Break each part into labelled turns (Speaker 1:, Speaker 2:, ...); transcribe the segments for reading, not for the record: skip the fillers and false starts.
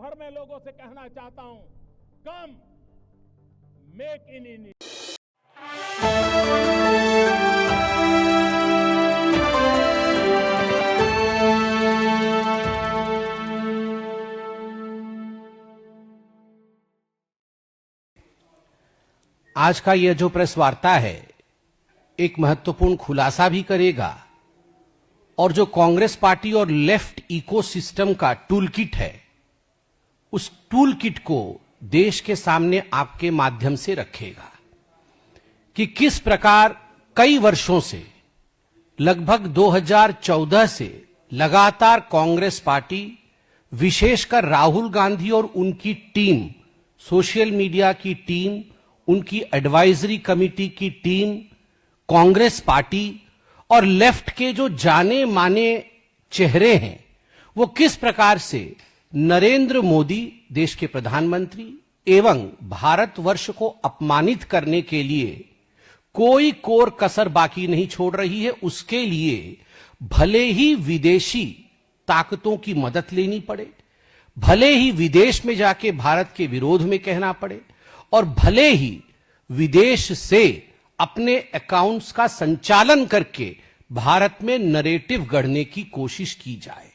Speaker 1: भर में लोगों से कहना चाहता हूं, कम मेक इन इंडिया।
Speaker 2: आज का यह जो प्रेस वार्ता है एक महत्वपूर्ण खुलासा भी करेगा और जो कांग्रेस पार्टी और लेफ्ट इकोसिस्टम का टूल किट है उस टूल किट को देश के सामने आपके माध्यम से रखेगा कि किस प्रकार कई वर्षों से लगभग 2014 से लगातार कांग्रेस पार्टी विशेषकर राहुल गांधी और उनकी टीम, सोशल मीडिया की टीम, उनकी एडवाइजरी कमेटी की टीम, कांग्रेस पार्टी और लेफ्ट के जो जाने माने चेहरे हैं वो किस प्रकार से नरेंद्र मोदी देश के प्रधानमंत्री एवं भारतवर्ष को अपमानित करने के लिए कोई कोर कसर बाकी नहीं छोड़ रही है। उसके लिए भले ही विदेशी ताकतों की मदद लेनी पड़े, भले ही विदेश में जाके भारत के विरोध में कहना पड़े और भले ही विदेश से अपने अकाउंट्स का संचालन करके भारत में नरेटिव गढ़ने की कोशिश की जाए।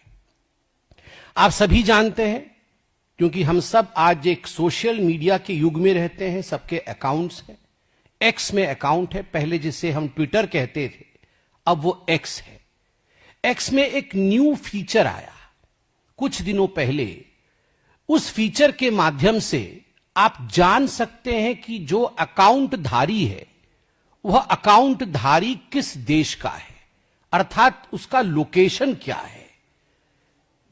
Speaker 2: आप सभी जानते हैं क्योंकि हम सब आज एक सोशल मीडिया के युग में रहते हैं, सबके अकाउंट्स हैं। एक्स में अकाउंट है, पहले जिसे हम ट्विटर कहते थे अब वो एक्स है। एक्स में एक न्यू फीचर आया कुछ दिनों पहले। उस फीचर के माध्यम से आप जान सकते हैं कि जो अकाउंट धारी है वह अकाउंट धारी किस देश का है, अर्थात उसका लोकेशन क्या है,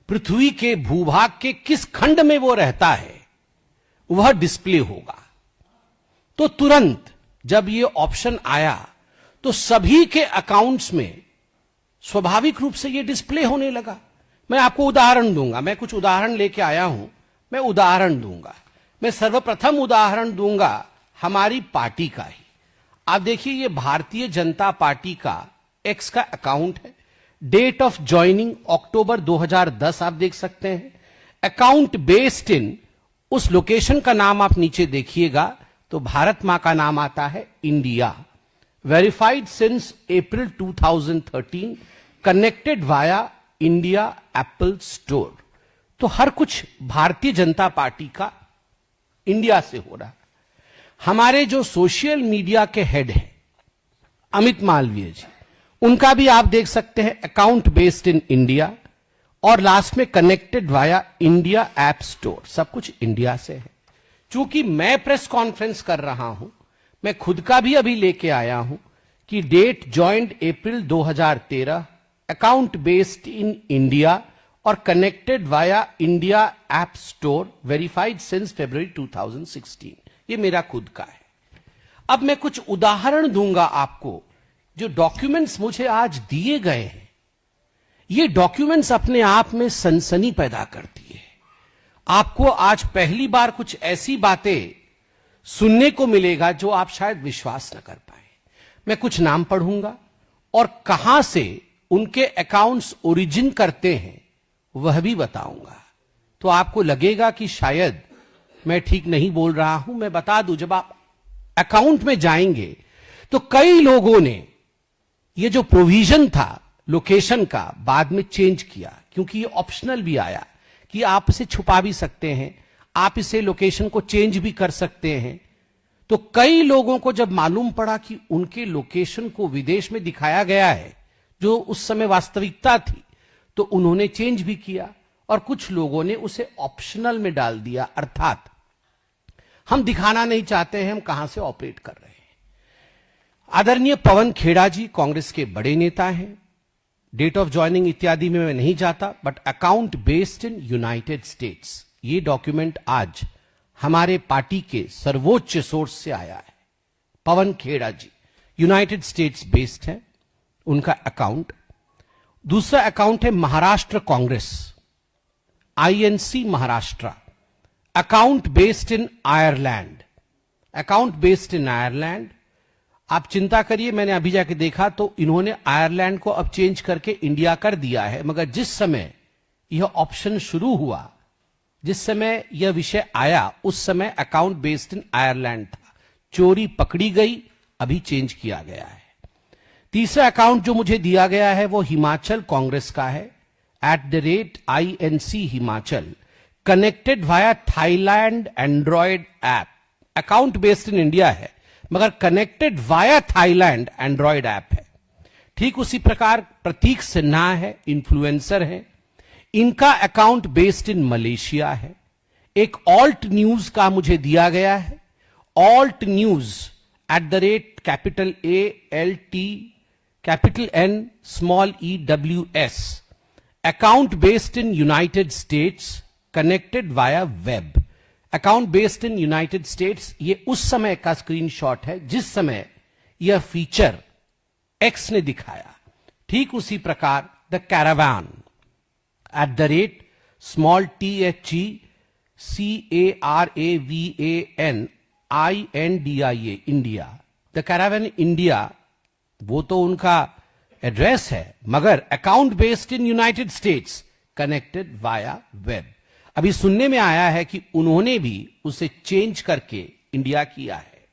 Speaker 2: पृथ्वी के भूभाग के किस खंड में वो रहता है, वह डिस्प्ले होगा। तो तुरंत जब ये ऑप्शन आया तो सभी के अकाउंट्स में स्वाभाविक रूप से ये डिस्प्ले होने लगा। मैं आपको उदाहरण दूंगा, मैं कुछ उदाहरण लेके आया हूं, मैं उदाहरण दूंगा। मैं सर्वप्रथम उदाहरण दूंगा हमारी पार्टी का ही। आप देखिए ये भारतीय जनता पार्टी का एक्स का अकाउंट है। डेट ऑफ ज्वाइनिंग अक्टूबर 2010 आप देख सकते हैं। अकाउंट बेस्ड इन, उस लोकेशन का नाम आप नीचे देखिएगा तो भारत मां का नाम आता है India. Verified since April 2013, connected via India Apple store. तो हर कुछ भारतीय जनता पार्टी का इंडिया से हो रहा। हमारे जो सोशल मीडिया के हेड हैं अमित मालवीय जी, उनका भी आप देख सकते हैं अकाउंट बेस्ड इन इंडिया और लास्ट में connected via India app store. सब कुछ इंडिया से है। चूंकि मैं प्रेस कॉन्फ्रेंस कर रहा हूं, मैं खुद का भी अभी लेके आया हूं कि date joint April 2013, account based in India और connected via India app store, verified since February 2016। ये मेरा खुद का है। अब मैं कुछ उदाहरण दूंगा आपको। जो डॉक्यूमेंट्स मुझे आज दिए गए हैं ये डॉक्यूमेंट्स अपने आप में सनसनी पैदा करती है। आपको आज पहली बार कुछ ऐसी बातें सुनने को मिलेगा जो आप शायद विश्वास न कर पाए। मैं कुछ नाम पढ़ूंगा और कहां से उनके अकाउंट्स ओरिजिन करते हैं वह भी बताऊंगा। तो आपको लगेगा कि शायद मैं ठीक नहीं बोल रहा हूं। मैं बता दूं, जब आप अकाउंट में जाएंगे तो कई लोगों ने ये जो प्रोविजन था लोकेशन का बाद में चेंज किया, क्योंकि ये ऑप्शनल भी आया कि आप इसे छुपा भी सकते हैं, आप इसे लोकेशन को चेंज भी कर सकते हैं। तो कई लोगों को जब मालूम पड़ा कि उनके लोकेशन को विदेश में दिखाया गया है जो उस समय वास्तविकता थी, तो उन्होंने चेंज भी किया और कुछ लोगों ने उसे ऑप्शनल में डाल दिया, अर्थात हम दिखाना नहीं चाहते हैं हम कहां से ऑपरेट कर रहे हैं। आदरणीय पवन खेड़ा जी कांग्रेस के बड़े नेता हैं। डेट ऑफ ज्वाइनिंग इत्यादि में मैं नहीं जाता, but account based in United states, ये डॉक्यूमेंट आज हमारे पार्टी के सर्वोच्च सोर्स से आया है। पवन खेड़ा जी यूनाइटेड स्टेट्स बेस्ड है उनका अकाउंट। दूसरा अकाउंट है Maharashtra Congress, INC Maharashtra, account based इन आयरलैंड, अकाउंट बेस्ड इन आयरलैंड। आप चिंता करिए, मैंने अभी जाके देखा तो इन्होंने आयरलैंड को अब चेंज करके इंडिया कर दिया है, मगर जिस समय यह ऑप्शन शुरू हुआ जिस समय यह विषय आया उस समय अकाउंट बेस्ड इन आयरलैंड था, चोरी पकड़ी गई, अभी चेंज किया गया है। तीसरा अकाउंट जो मुझे दिया गया है वो हिमाचल कांग्रेस का है, @INC Himachal, connected via Thailand Android app. Account based in India है मगर connected via Thailand Android app है। ठीक उसी प्रकार प्रतीक सिन्हा है, इन्फ्लुएंसर है, इनका अकाउंट बेस्ड इन मलेशिया है। एक ऑल्ट न्यूज का मुझे दिया गया है, alt news @capital ALT capital N small EWS, account based in United states, connected via web. Account based in United states, ये उस समय का स्क्रीनशॉट है जिस समय यह फीचर एक्स ने दिखाया। ठीक उसी प्रकार the caravan @small THECARAVAN India. The caravan India वो तो उनका एड्रेस है मगर account based in United states, connected via web. अभी सुनने में आया है कि उन्होंने भी उसे चेंज करके इंडिया किया है।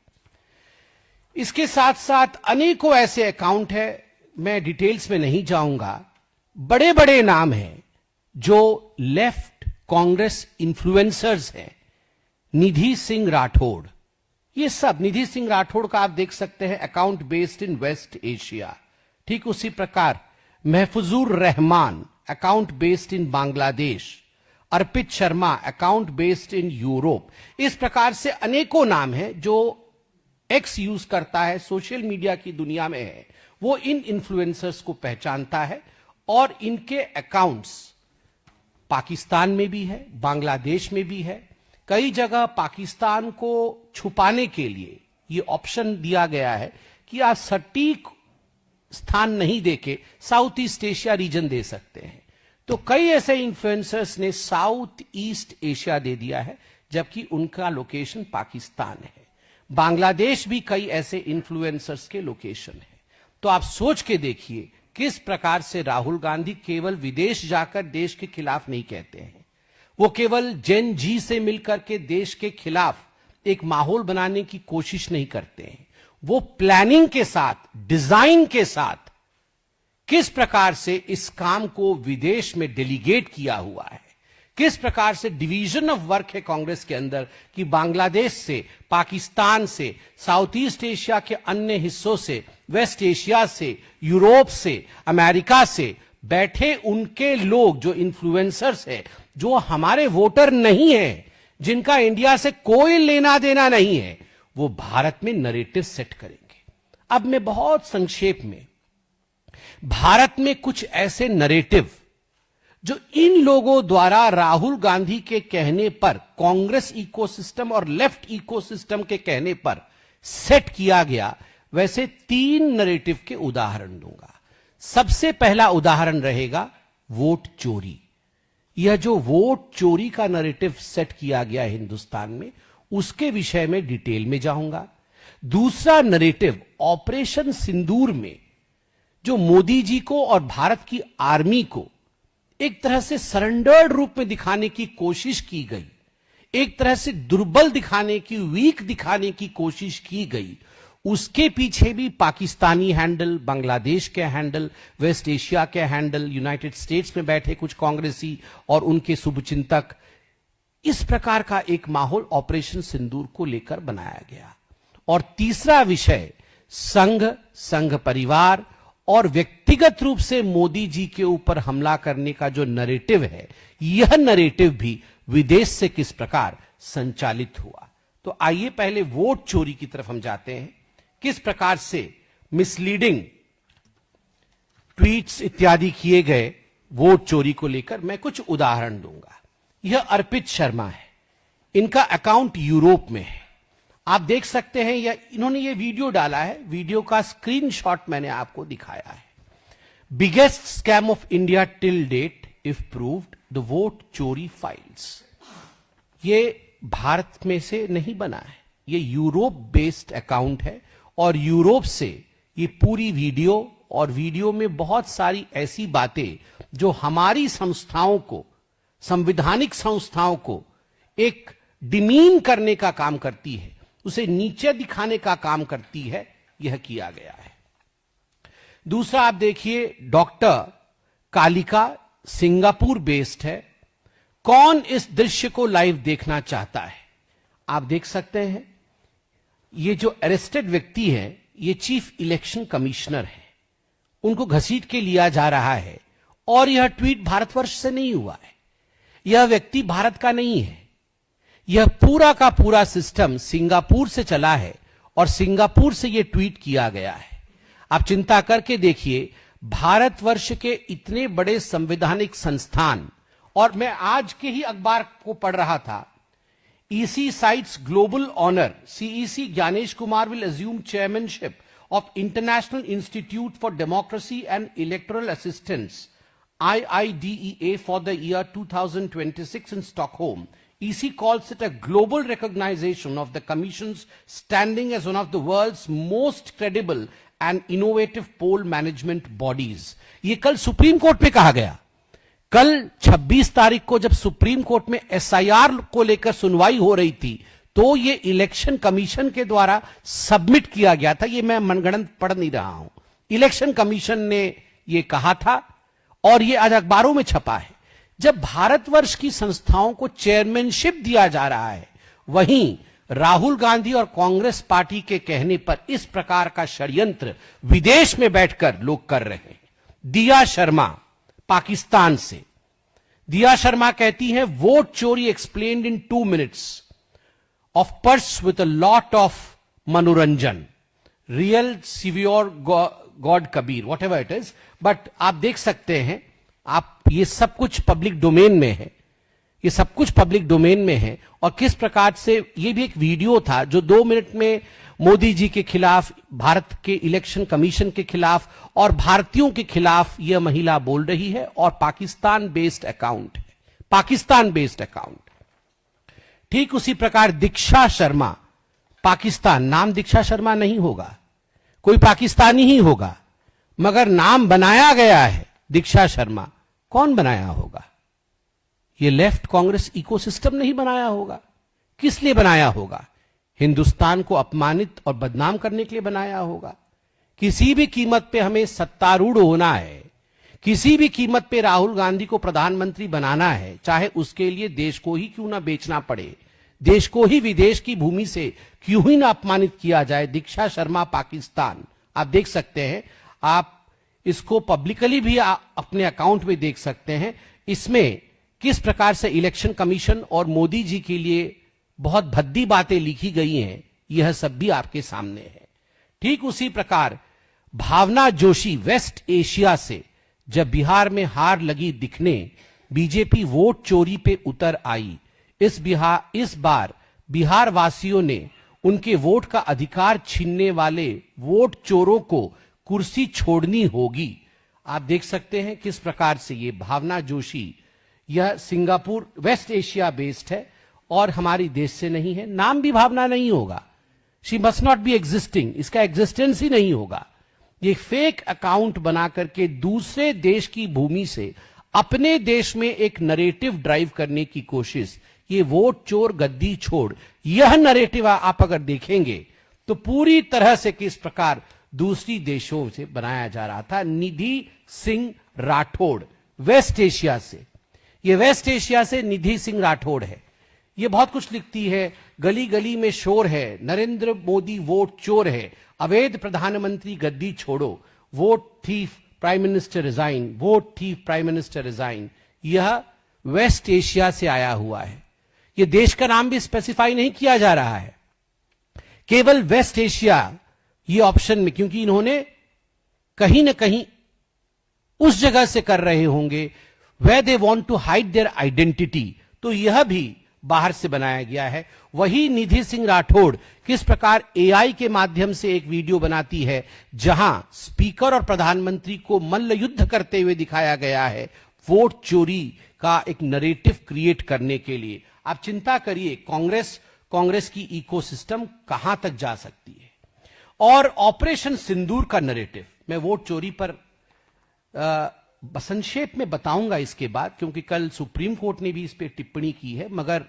Speaker 2: इसके साथ साथ अनेकों ऐसे अकाउंट है, मैं डिटेल्स में नहीं जाऊंगा। बड़े बड़े नाम हैं जो लेफ्ट कांग्रेस इन्फ्लुएंसर्स हैं, निधि सिंह राठौड़, ये सब निधि सिंह राठौड़ का आप देख सकते हैं account based in West Asia. ठीक उसी प्रकार Mahfuzur Rahman account based in Bangladesh, Arpit Sharma account based in Europe. इस प्रकार से अनेकों नाम हैं जो एक्स यूज करता है, सोशल मीडिया की दुनिया में है, वो इन इन्फ्लुएंसर्स को पहचानता है और इनके अकाउंट्स पाकिस्तान में भी है, बांग्लादेश में भी है। कई जगह पाकिस्तान को छुपाने के लिए ये ऑप्शन दिया गया है कि आप सटीक स्थान नहीं देके साउथ ईस्ट एशिया रीजन दे सकते हैं। तो कई ऐसे इन्फ्लुएंसर्स ने साउथ ईस्ट एशिया दे दिया है जबकि उनका लोकेशन पाकिस्तान है। बांग्लादेश भी कई ऐसे इन्फ्लुएंसर्स के लोकेशन है। तो आप सोच के देखिए किस प्रकार से राहुल गांधी केवल विदेश जाकर देश के खिलाफ नहीं कहते हैं, वो केवल जेन जी से मिलकर के देश के खिलाफ एक माहौल बनाने की कोशिश नहीं करते हैं। वो प्लानिंग के साथ, डिजाइन के साथ किस प्रकार से इस काम को विदेश में डेलीगेट किया हुआ है, किस प्रकार से डिवीजन ऑफ वर्क है कांग्रेस के अंदर कि बांग्लादेश से, पाकिस्तान से, साउथ ईस्ट एशिया के अन्य हिस्सों से, वेस्ट एशिया से, यूरोप से, अमेरिका से बैठे उनके लोग जो इन्फ्लुएंसर्स है, जो हमारे वोटर नहीं है, जिनका इंडिया से कोई लेना देना नहीं है, वो भारत में नरेटिव सेट करेंगे। अब मैं बहुत संक्षेप में भारत में कुछ ऐसे नरेटिव जो इन लोगों द्वारा राहुल गांधी के कहने पर, कांग्रेस इकोसिस्टम और लेफ्ट इकोसिस्टम के कहने पर सेट किया गया, वैसे 3 नरेटिव के उदाहरण दूंगा। सबसे पहला उदाहरण रहेगा वोट चोरी। यह जो वोट चोरी का नरेटिव सेट किया गया हिंदुस्तान में, उसके विषय में डिटेल में जाऊंगा। दूसरा नरेटिव ऑपरेशन सिंदूर में जो मोदी जी को और भारत की आर्मी को एक तरह से सरेंडर्ड रूप में दिखाने की कोशिश की गई, एक तरह से दुर्बल दिखाने की, वीक दिखाने की कोशिश की गई, उसके पीछे भी पाकिस्तानी हैंडल, बांग्लादेश के हैंडल, वेस्ट एशिया के हैंडल, यूनाइटेड स्टेट्स में बैठे कुछ कांग्रेसी और उनके शुभचिंतक, इस प्रकार का एक माहौल ऑपरेशन सिंदूर को लेकर बनाया गया। और तीसरा विषय संघ परिवार और व्यक्तिगत रूप से मोदी जी के ऊपर हमला करने का जो नरेटिव है, यह नरेटिव भी विदेश से किस प्रकार संचालित हुआ। तो आइए पहले वोट चोरी की तरफ हम जाते हैं। किस प्रकार से मिसलीडिंग ट्वीट्स इत्यादि किए गए वोट चोरी को लेकर, मैं कुछ उदाहरण दूंगा। यह अर्पित शर्मा है, इनका अकाउंट यूरोप में है, आप देख सकते हैं। या इन्होंने ये वीडियो डाला है, वीडियो का स्क्रीनशॉट मैंने आपको दिखाया है। Biggest scam of India till date if proved, the vote चोरी फाइल्स। ये भारत में से नहीं बना है, ये यूरोप बेस्ड अकाउंट है और यूरोप से ये पूरी वीडियो, और वीडियो में बहुत सारी ऐसी बातें जो हमारी संस्थाओं को, संवैधानिक संस्थाओं को एक डिमीन करने का काम करती है, उसे नीचे दिखाने का काम करती है, यह किया गया है। दूसरा आप देखिए, डॉक्टर कालिका सिंगापुर बेस्ड है। कौन इस दृश्य को लाइव देखना चाहता है? आप देख सकते हैं, ये जो अरेस्टेड व्यक्ति है ये चीफ इलेक्शन कमिश्नर है, उनको घसीट के लिया जा रहा है। और यह ट्वीट भारतवर्ष से नहीं हुआ है, यह व्यक्ति भारत का नहीं है, यह पूरा का पूरा सिस्टम सिंगापुर से चला है और सिंगापुर से यह ट्वीट किया गया है। आप चिंता करके देखिए, भारतवर्ष के इतने बड़े संवैधानिक संस्थान, और मैं आज के ही अखबार को पढ़ रहा था, EC cites global honor. CEC Gyanesh Kumar will assume chairmanship of International Institute for Democracy and Electoral Assistance, IIDEA, for the year 2026 in Stockholm. EC calls it a global recognition of the Commission's standing as one of the world's most credible and innovative poll management bodies. ये कल supreme court में कहा गया। कल 26 तारीख को जब supreme court में SIR को लेकर सुनवाई हो रही थी, तो ये इलेक्शन कमीशन के द्वारा सबमिट किया गया था। ये मैं मनगढ़ंत पढ़ नहीं रहा हूं, इलेक्शन कमीशन ने ये कहा था और ये आज अखबारों में छपा है। जब भारतवर्ष की संस्थाओं को चेयरमैनशिप दिया जा रहा है, वहीं राहुल गांधी और कांग्रेस पार्टी के कहने पर इस प्रकार का षड्यंत्र विदेश में बैठकर लोग कर रहे हैं। दिया शर्मा पाकिस्तान से, दिया शर्मा कहती हैं, वोट चोरी explained in 2 minutes of purse with a lot of मनोरंजन, real saviour god Kabir, whatever it is. But आप देख सकते हैं, आप ये सब कुछ पब्लिक डोमेन में है, ये सब कुछ पब्लिक डोमेन में है। और किस प्रकार से ये भी एक वीडियो था जो 2 मिनट में मोदी जी के खिलाफ, भारत के इलेक्शन कमीशन के खिलाफ और भारतीयों के खिलाफ यह महिला बोल रही है, और पाकिस्तान बेस्ड अकाउंट है, पाकिस्तान बेस्ड अकाउंट। ठीक उसी प्रकार दीक्षा शर्मा, पाकिस्तान, नाम दीक्षा शर्मा नहीं होगा, कोई पाकिस्तानी ही होगा, मगर नाम बनाया गया है दीक्षा शर्मा। कौन बनाया होगा? ये लेफ्ट कांग्रेस इकोसिस्टम नहीं बनाया होगा। किस लिए बनाया होगा? हिंदुस्तान को अपमानित और बदनाम करने के लिए बनाया होगा। किसी भी कीमत पे हमें सत्तारूढ़ होना है, किसी भी कीमत पे राहुल गांधी को प्रधानमंत्री बनाना है, चाहे उसके लिए देश को ही क्यों ना बेचना पड़े, देश को ही विदेश की भूमि से क्यों ही ना अपमानित किया जाए। दीक्षा शर्मा पाकिस्तान, आप देख सकते हैं, आप इसको पब्लिकली भी अपने अकाउंट में देख सकते हैं। इसमें किस प्रकार से इलेक्शन कमीशन और मोदी जी के लिए बहुत भद्दी बातें लिखी गई हैं, यह सब भी आपके सामने है। ठीक उसी प्रकार भावना जोशी वेस्ट एशिया से, जब बिहार में हार लगी दिखने, बीजेपी वोट चोरी पे उतर आई। इस बार बिहार वासियों ने उनके वोट का अधिकार छीनने वाले वोट चोरों को कुर्सी छोड़नी होगी। आप देख सकते हैं किस प्रकार से ये भावना जोशी, यह सिंगापुर वेस्ट एशिया बेस्ड है और हमारी देश से नहीं है। नाम भी भावना नहीं होगा, she must not be existing, इसका एग्जिस्टेंस ही नहीं होगा। ये फेक अकाउंट बना करके दूसरे देश की भूमि से अपने देश में एक नरेटिव ड्राइव करने की कोशिश, ये वोट चोर गद्दी छोड़, यह नरेटिव आप अगर देखेंगे तो पूरी तरह से किस प्रकार दूसरी देशों से बनाया जा रहा था। निधि सिंह राठौड़ वेस्ट एशिया से, ये वेस्ट एशिया से निधि सिंह राठौड़ है, ये बहुत कुछ लिखती है। गली गली में शोर है, नरेंद्र मोदी वोट चोर है, अवैध प्रधानमंत्री गद्दी छोड़ो, vote thief prime minister resign, vote thief prime minister resign. यह वेस्ट एशिया से आया हुआ है। यह देश का नाम भी स्पेसिफाई नहीं किया जा रहा है, केवल वेस्ट एशिया ये ऑप्शन में, क्योंकि इन्होंने कहीं ना कहीं उस जगह से कर रहे होंगे where they want to hide their identity, तो यह भी बाहर से बनाया गया है। वही निधि सिंह राठौड़ किस प्रकार AI के माध्यम से एक वीडियो बनाती है जहां स्पीकर और प्रधानमंत्री को मल्ल युद्ध करते हुए दिखाया गया है, वोट चोरी का एक नरेटिव क्रिएट करने के लिए। आप चिंता करिए कांग्रेस की इकोसिस्टम कहां तक जा सकती है। और ऑपरेशन सिंदूर का नरेटिव, मैं वोट चोरी पर संक्षेप में बताऊंगा इसके बाद, क्योंकि कल सुप्रीम कोर्ट ने भी इस पे टिप्पणी की है, मगर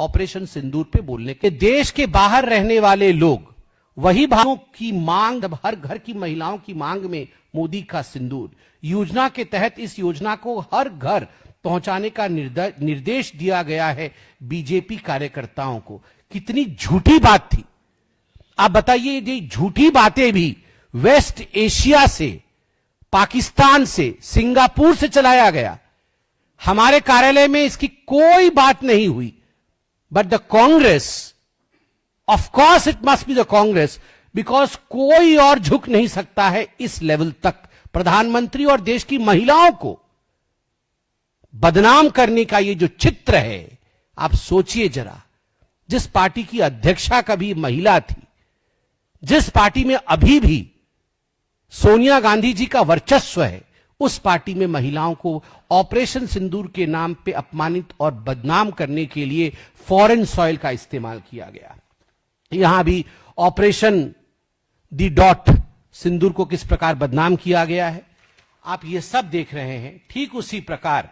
Speaker 2: ऑपरेशन सिंदूर पे बोलने के। देश के बाहर रहने वाले लोग वही भाइयों की मांग, हर घर की महिलाओं की मांग में मोदी का सिंदूर योजना के तहत इस योजना को हर घर पहुंचाने का निर्देश दिया गया है बीजेपी कार्यकर्ताओं को। कितनी झूठी बात थी आप बताइए। ये झूठी बातें भी वेस्ट एशिया से, पाकिस्तान से, सिंगापुर से चलाया गया। हमारे कार्यालय में इसकी कोई बात नहीं हुई। But the Congress, of course it must be the Congress, because कोई और झुक नहीं सकता है इस लेवल तक। प्रधानमंत्री और देश की महिलाओं को बदनाम करने का ये जो चित्र है, आप सोचिए जरा। जिस पार्टी की अध्यक्षा कभी महिला थी, जिस पार्टी में अभी भी सोनिया गांधी जी का वर्चस्व है, उस पार्टी में महिलाओं को ऑपरेशन सिंदूर के नाम पे अपमानित और बदनाम करने के लिए फॉरेन सॉइल का इस्तेमाल किया गया। यहां भी ऑपरेशन दी डॉट सिंदूर को किस प्रकार बदनाम किया गया है, आप ये सब देख रहे हैं। ठीक उसी प्रकार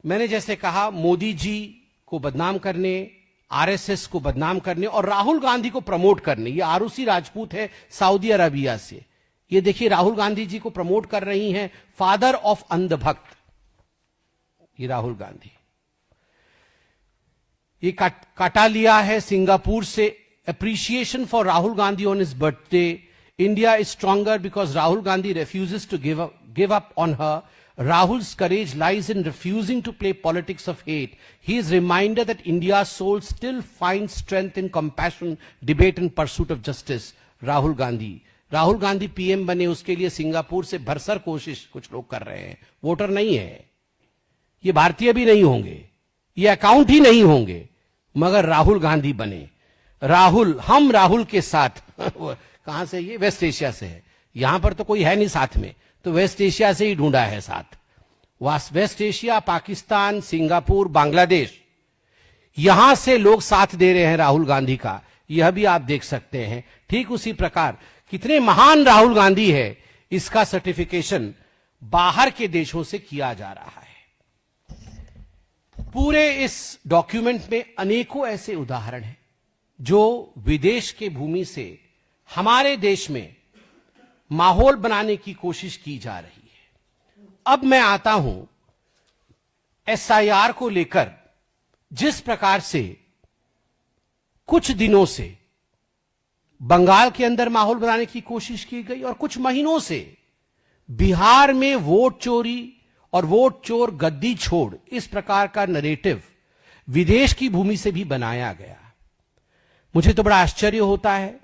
Speaker 2: मैंने जैसे कहा, मोदी जी को बदनाम करने, आरएसएस को बदनाम करने और राहुल गांधी को प्रमोट करने। ये आरुषि राजपूत है सऊदी अरबिया से। ये देखिए राहुल गांधी जी को प्रमोट कर रही हैं, फादर ऑफ अंधभक्त, ये राहुल गांधी। ये काटा लिया है सिंगापुर से। Appreciation for Rahul Gandhi on his birthday. India is stronger because Rahul Gandhi refuses to give up on her. Rahul's courage lies in refusing to play politics of hate. He is reminded that India's soul still finds strength in compassion, debate and pursuit of justice. Rahul Gandhi PM बने, उसके लिए Singapore से भरसक कोशिश कुछ लोग कर रहे हैं। वोटर नहीं है, ये भारतीय भी नहीं होंगे, ये अकाउंट ही नहीं होंगे, मगर राहुल गांधी बने। हम राहुल के साथ कहां से? ये वेस्ट एशिया से है। यहां पर तो कोई है नहीं साथ में, तो वेस्ट एशिया से ही ढूंढा है साथ। West Asia, Pakistan, Singapore, Bangladesh, यहां से लोग साथ दे रहे हैं राहुल गांधी का। यह भी आप देख सकते हैं। ठीक उसी प्रकार कितने महान राहुल गांधी है, इसका सर्टिफिकेशन बाहर के देशों से किया जा रहा है। पूरे इस डॉक्यूमेंट में अनेकों ऐसे उदाहरण हैं जो विदेश के भूमि से हमारे देश में माहौल बनाने की कोशिश की जा रही है। अब मैं आता हूं एसआईआर को लेकर। जिस प्रकार से कुछ दिनों से बंगाल के अंदर माहौल बनाने की कोशिश की गई और कुछ महीनों से बिहार में वोट चोरी और वोट चोर गद्दी छोड़, इस प्रकार का नरेटिव विदेश की भूमि से भी बनाया गया। मुझे तो बड़ा आश्चर्य होता है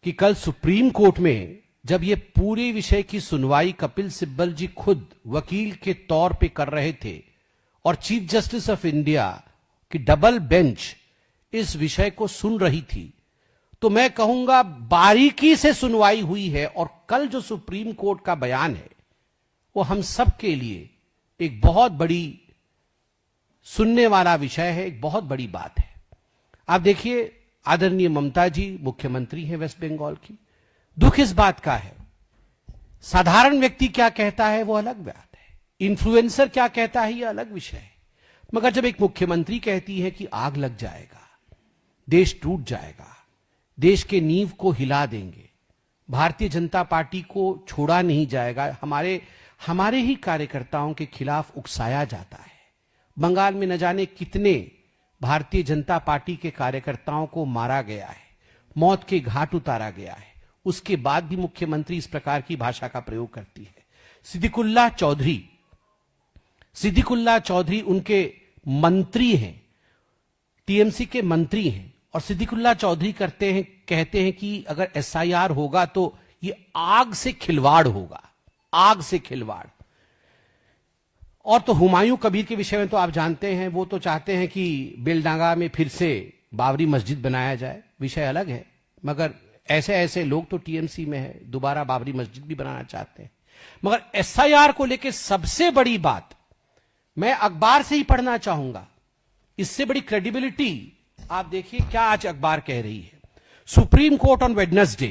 Speaker 2: कि कल सुप्रीम कोर्ट में जब ये पूरे विषय की सुनवाई कपिल सिब्बल जी खुद वकील के तौर पे कर रहे थे और चीफ जस्टिस ऑफ इंडिया की डबल बेंच इस विषय को सुन रही थी, तो मैं कहूंगा बारीकी से सुनवाई हुई है। और कल जो सुप्रीम कोर्ट का बयान है वो हम सब के लिए एक बहुत बड़ी सुनने वाला विषय है, एक बहुत बड़ी बात है। आप देखिए, आदरणीय ममता जी मुख्यमंत्री हैं वेस्ट बंगाल की। दुख इस बात का है, साधारण व्यक्ति क्या कहता है वो अलग बात है, इन्फ्लुएंसर क्या कहता है ये अलग विषय है, मगर जब एक मुख्यमंत्री कहती है कि आग लग जाएगा, देश टूट जाएगा, देश के नींव को हिला देंगे, भारतीय जनता पार्टी को छोड़ा नहीं जाएगा, हमारे ही कार्यकर्ताओं के खिलाफ उकसाया जाता है। बंगाल में न जाने कितने भारतीय जनता पार्टी के कार्यकर्ताओं को मारा गया है, मौत के घाट उतारा गया है, उसके बाद भी मुख्यमंत्री इस प्रकार की भाषा का प्रयोग करती है। सिद्दीकुल्ला चौधरी उनके मंत्री हैं, टीएमसी के मंत्री हैं, और सिद्दीकुल्ला चौधरी कहते हैं कि अगर एसआईआर होगा तो ये आग से खिलवाड़ होगा, आग से खिलवाड़। और तो हुमायूं कबीर के विषय में तो आप जानते हैं, वो तो चाहते हैं कि बेलडांगा में फिर से बाबरी मस्जिद बनाया जाए, विषय अलग है, मगर ऐसे लोग तो टीएमसी में है, दोबारा बाबरी मस्जिद भी बनाना चाहते हैं। मगर एसआईआर को लेकर सबसे बड़ी बात मैं अखबार से ही पढ़ना चाहूंगा, इससे बड़ी क्रेडिबिलिटी आप देखिए क्या आज अखबार कह रही है। सुप्रीम कोर्ट ऑन वेडनेसडे,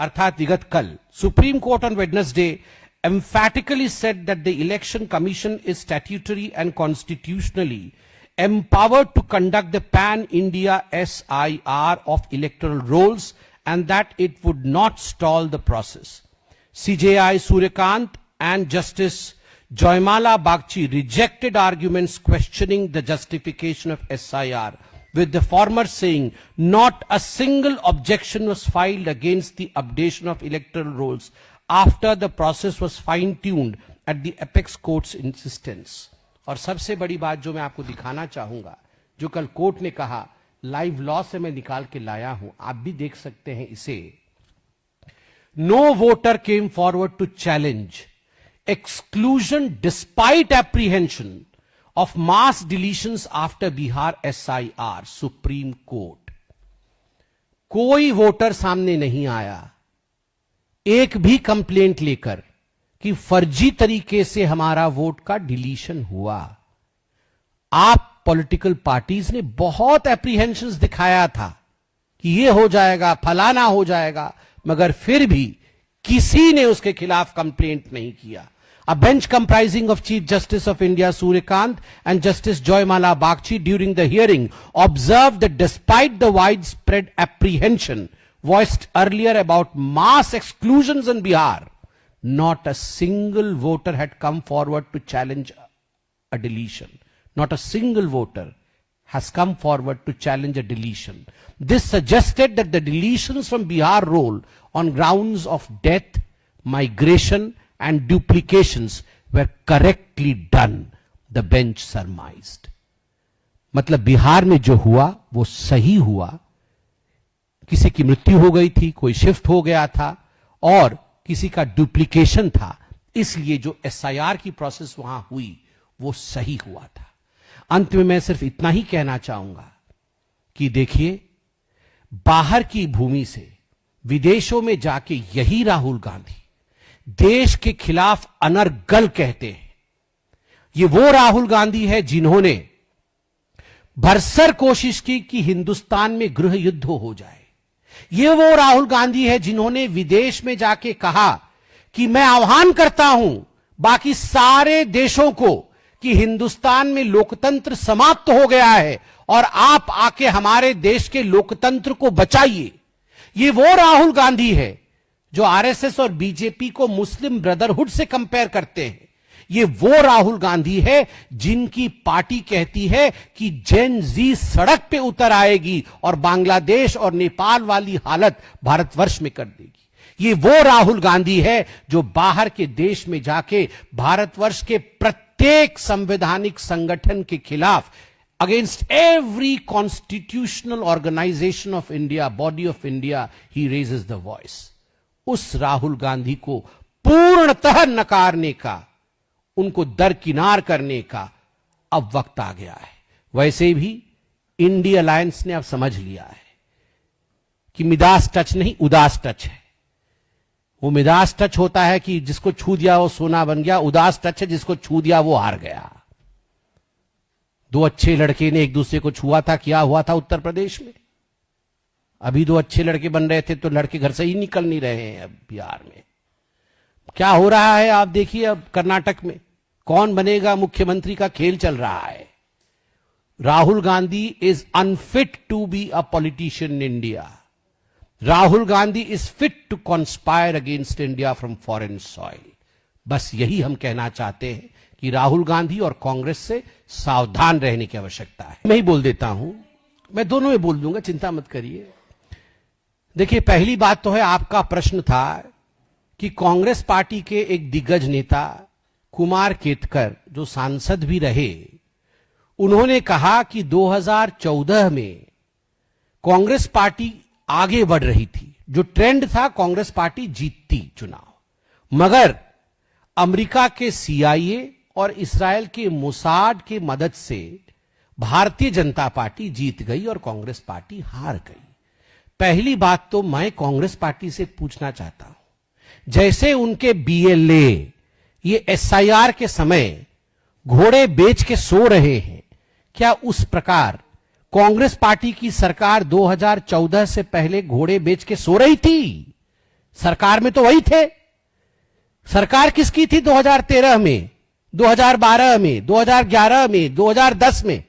Speaker 2: अर्थात विगत कल, supreme court on Wednesday emphatically said that the election commission is statutory and constitutionally empowered to conduct the pan-India SIR of electoral rolls and that it would not stall the process. CJI Suryakant and Justice Joymala Bagchi rejected arguments questioning the justification of SIR, with the former saying not a single objection was filed against the updation of electoral rolls after the process was fine-tuned at the apex court's insistence. और सबसे बड़ी बात जो मैं आपको दिखाना चाहूंगा, जो कल कोर्ट ने कहा, लाइव लॉ से मैं निकाल के लाया हूं, आप भी देख सकते हैं इसे. No voter came forward to challenge exclusion despite apprehension of mass deletions after Bihar SIR, Supreme Court. कोई वोटर सामने नहीं आया एक भी कंप्लेंट लेकर कि फर्जी तरीके से हमारा वोट का डिलीशन हुआ. आप पॉलिटिकल पार्टीज ने बहुत एप्रीहेंशंस दिखाया था कि ये हो जाएगा, फलाना हो जाएगा, मगर फिर भी किसी ने उसके खिलाफ कंप्लेंट नहीं किया. A bench comprising of Chief Justice of India Suryakant and Justice Joymala Bagchi during the hearing observed that despite the widespread apprehension voiced earlier about mass exclusions in Bihar, not a single voter had come forward to challenge a deletion. Not a single voter has come forward to challenge a deletion. This suggested that the deletions from Bihar roll on grounds of death, migration, and duplications were correctly done, the bench surmised. मतलब बिहार में जो हुआ वो सही हुआ. किसी की मृत्यु हो गई थी, कोई शिफ्ट हो गया था और किसी का डुप्लीकेशन था, इसलिए जो एसआईआर की प्रोसेस वहां हुई वो सही हुआ था. अंत में मैं सिर्फ इतना ही कहना चाहूंगा कि देखिए, बाहर की भूमि से विदेशों में जाके यही राहुल गांधी देश के खिलाफ अनर्गल कहते हैं. ये वो राहुल गांधी है जिन्होंने भरसर कोशिश की कि हिंदुस्तान में गृह युद्ध हो जाए. ये वो राहुल गांधी है जिन्होंने विदेश में जाके कहा कि मैं आह्वान करता हूं बाकी सारे देशों को कि हिंदुस्तान में लोकतंत्र समाप्त हो गया है और आप आके हमारे देश के लोकतंत्र को बचाइए. ये वो राहुल गांधी है जो आरएसएस और बीजेपी को मुस्लिम ब्रदरहुड से कंपेयर करते हैं. ये वो राहुल गांधी है जिनकी पार्टी कहती है कि जेन जी सड़क पे उतर आएगी और बांग्लादेश और नेपाल वाली हालत भारतवर्ष में कर देगी. ये वो राहुल गांधी है जो बाहर के देश में जाके भारतवर्ष के प्रत्येक संवैधानिक संगठन के खिलाफ, against every constitutional organisation of India, body of India, he raises the voice. उस राहुल गांधी को पूर्णतः नकारने का, उनको दरकिनार करने का अब वक्त आ गया है. वैसे भी इंडिया अलायंस ने अब समझ लिया है कि मिदास टच नहीं, उदास टच है. वो मिदास टच होता है कि जिसको छू दिया वो सोना बन गया. उदास टच है जिसको छू दिया वो हार गया. दो अच्छे लड़के ने एक दूसरे को छुआ था, क्या हुआ था उत्तर प्रदेश में? अभी दो अच्छे लड़के बन रहे थे तो लड़के घर से ही निकल नहीं रहे हैं. अब बिहार में क्या हो रहा है आप देखिए. अब कर्नाटक में कौन बनेगा मुख्यमंत्री का खेल चल रहा है. Rahul Gandhi is unfit to be a politician in India. Rahul Gandhi is fit to conspire against India from foreign soil. बस यही हम कहना चाहते हैं कि राहुल गांधी और कांग्रेस से सावधान रहने की आवश्यकता है. मैं ही बोल देता हूं, मैं दोनों में बोल दूंगा, चिंता मत करिए. देखिए, पहली बात तो है, आपका प्रश्न था कि कांग्रेस पार्टी के एक दिग्गज नेता कुमार केतकर, जो सांसद भी रहे, उन्होंने कहा कि 2014 में कांग्रेस पार्टी आगे बढ़ रही थी. जो ट्रेंड था, कांग्रेस पार्टी जीतती चुनाव, मगर अमेरिका के सीआईए और इस्राएल के मोसाद के मदद से भारतीय जनता पार्टी जीत गई और कांग्रेस पार्टी हार गई. पहली बात तो मैं कांग्रेस पार्टी से पूछना चाहता हूं, जैसे उनके बीएलए ये एसआईआर के समय घोड़े बेच के सो रहे हैं, क्या उस प्रकार कांग्रेस पार्टी की सरकार 2014 से पहले घोड़े बेच के सो रही थी? सरकार में तो वही थे. सरकार किसकी थी 2013 में, 2012 में, 2011 में, 2010 में?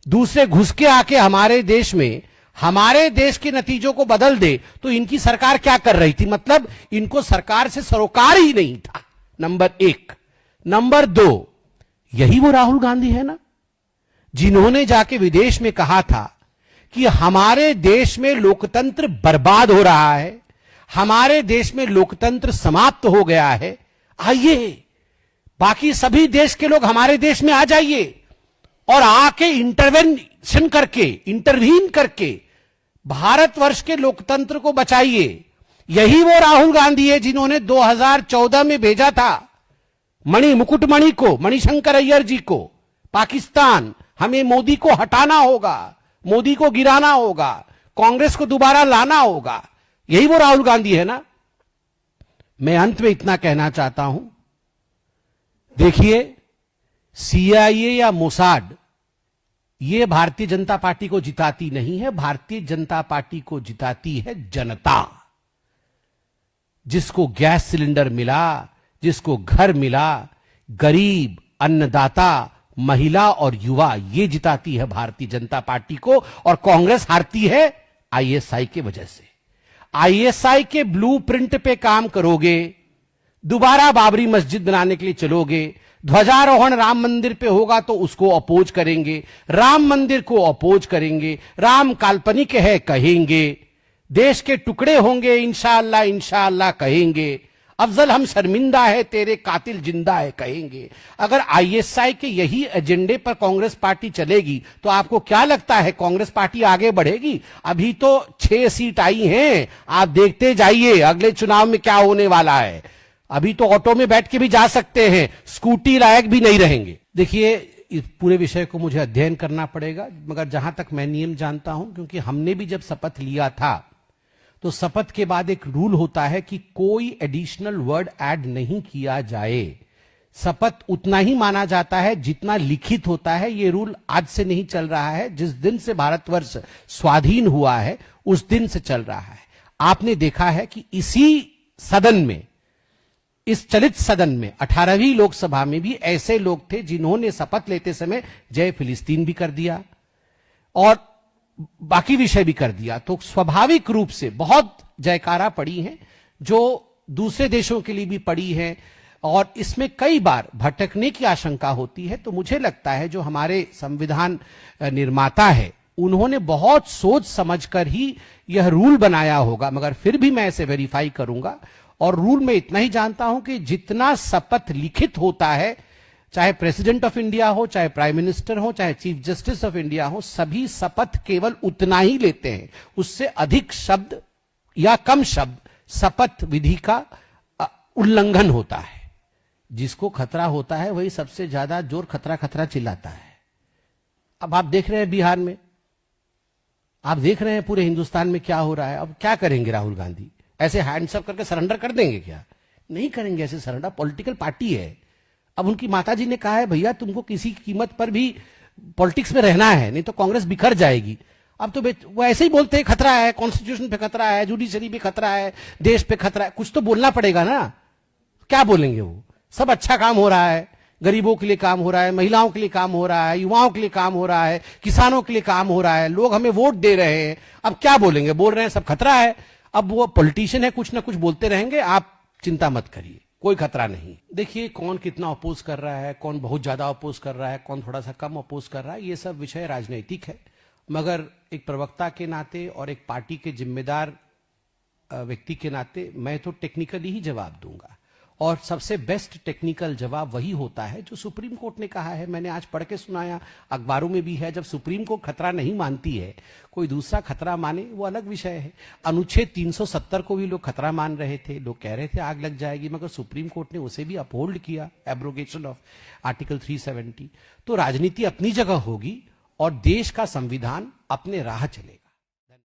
Speaker 2: दूसरे घुस के आके हमारे देश में हमारे देश के नतीजों को बदल दे, तो इनकी सरकार क्या कर रही थी? मतलब इनको सरकार से सरोकार ही नहीं था, नंबर एक। नंबर दो, यही वो राहुल गांधी है ना जिन्होंने जाके विदेश में कहा था कि हमारे देश में लोकतंत्र बर्बाद हो रहा है, हमारे देश में लोकतंत्र समाप्त हो गया है, आइए बाकी सभी देश के लोग हमारे देश में आ जाइए और आके इंटरवीन करके भारतवर्ष के लोकतंत्र को बचाइए। यही वो राहुल गांधी है जिन्होंने 2014 में भेजा था मुकुटमणि को, मणिशंकर अय्यर जी को पाकिस्तान। हमें मोदी को हटाना होगा, मोदी को गिराना होगा, कांग्रेस को दोबारा लाना होगा। यही वो राहुल गांधी है ना। मैं अंत में इतना कहना चाहता हूं, देखिए सीआईए या मोसाड ये भारतीय जनता पार्टी को जिताती नहीं है, भारतीय जनता पार्टी को जिताती है जनता। जिसको गैस सिलेंडर मिला, जिसको घर मिला, गरीब, अन्नदाता, महिला और युवा, ये जिताती है भारतीय जनता पार्टी को। और कांग्रेस हारती है आईएसआई के वजह से। आईएसआई के ब्लूप्रिंट पे काम करोगे, दोबारा बाबरी मस्जिद बनाने के लिए चलोगे, ध्वजारोहण राम मंदिर पे होगा तो उसको अपोज करेंगे, राम मंदिर को अपोज करेंगे, राम काल्पनिक है कहेंगे, देश के टुकड़े होंगे इंशाअल्लाह इंशाअल्लाह कहेंगे, अफजल हम शर्मिंदा है तेरे कातिल जिंदा है कहेंगे। अगर आईएसआई के यही एजेंडे पर कांग्रेस पार्टी चलेगी तो आपको क्या लगता है कांग्रेस पार्टी आगे बढ़ेगी? अभी तो 6 सीट आई हैं, आप देखते जाइए अगले चुनाव में क्या होने वाला है। अभी तो ऑटो में बैठ के भी जा सकते हैं, स्कूटी लायक भी नहीं रहेंगे। देखिए इस पूरे विषय को मुझे अध्ययन करना पड़ेगा, मगर जहां तक मैं नियम जानता हूं, क्योंकि हमने भी जब शपथ लिया था तो शपथ के बाद एक रूल होता है कि कोई एडिशनल वर्ड ऐड नहीं किया जाए। शपथ उतना ही माना जाता है जितना लिखित होता है। यह रूल आज से नहीं चल रहा है, जिस दिन से भारतवर्ष स्वाधीन हुआ है उस दिन से चल रहा है। आपने देखा है कि इसी सदन में, इस चलित सदन में 18वीं लोकसभा में भी ऐसे लोग थे जिन्होंने शपथ लेते समय जय फिलिस्तीन भी कर दिया और बाकी विषय भी कर दिया। तो स्वाभाविक रूप से बहुत जयकारा पड़ी है जो दूसरे देशों के लिए भी पड़ी है और इसमें कई बार भटकने की आशंका होती है। तो मुझे लगता है जो हमारे संविधान निर्माता है उन्होंने बहुत सोच समझकर ही यह रूल बनाया होगा, मगर फिर भी मैं इसे वेरीफाई करूंगा। और रूल में इतना ही जानता हूं कि जितना शपथ लिखित होता है, चाहे प्रेसिडेंट ऑफ इंडिया हो, चाहे प्राइम मिनिस्टर हो, चाहे चीफ जस्टिस ऑफ इंडिया हो, सभी शपथ केवल उतना ही लेते हैं। उससे अधिक शब्द या कम शब्द शपथ विधि का उल्लंघन होता है। जिसको खतरा होता है वही सबसे ज्यादा जोर खतरा खतरा चिल्लाता है। अब आप देख रहे हैं बिहार में, आप देख रहे हैं पूरे हिंदुस्तान में क्या हो रहा है। अब क्या करेंगे राहुल गांधी? ऐसे हैंड्स अप करके सरेंडर कर देंगे क्या? नहीं करेंगे ऐसे सरेंडर। पॉलिटिकल पार्टी है। अब उनकी माताजी ने कहा है भैया तुमको किसी कीमत पर भी पॉलिटिक्स में रहना है, नहीं तो कांग्रेस बिखर जाएगी। अब तो वो ऐसे ही बोलते हैं खतरा है, कॉन्स्टिट्यूशन पे खतरा है, जुडिशरी पे खतरा है, देश पे खतरा है। कुछ तो बोलना पड़ेगा ना। क्या बोलेंगे वो? सब अच्छा काम हो रहा है, गरीबों के लिए काम हो रहा है, महिलाओं के लिए काम हो रहा है, युवाओं के लिए काम हो रहा है, किसानों के लिए काम हो रहा है, लोग हमें वोट दे रहे हैं। अब क्या बोलेंगे? बोल रहे हैं सब खतरा है। अब वो पॉलिटिशियन है, कुछ ना कुछ बोलते रहेंगे, आप चिंता मत करिए, कोई खतरा नहीं। देखिए कौन कितना अपोज कर रहा है, कौन बहुत ज्यादा अपोज कर रहा है, कौन थोड़ा सा कम अपोज कर रहा है, ये सब विषय राजनीतिक है। मगर एक प्रवक्ता के नाते और एक पार्टी के जिम्मेदार व्यक्ति के नाते मैं तो टेक्निकली ही जवाब दूंगा। और सबसे बेस्ट टेक्निकल जवाब वही होता है जो सुप्रीम कोर्ट ने कहा है। मैंने आज पढ़ के सुनाया, अखबारों में भी है। जब सुप्रीम कोर्ट खतरा नहीं मानती है, कोई दूसरा खतरा माने, वो अलग विषय है। अनुच्छेद 370 को भी लोग खतरा मान रहे थे, लोग कह रहे थे आग लग जाएगी, मगर सुप्रीम कोर्ट ने उसे भी अपहोल्ड किया, एब्रोगेशन ऑफ आर्टिकल 370। तो राजनीति अपनी जगह होगी और देश का संविधान अपने राह चलेगा।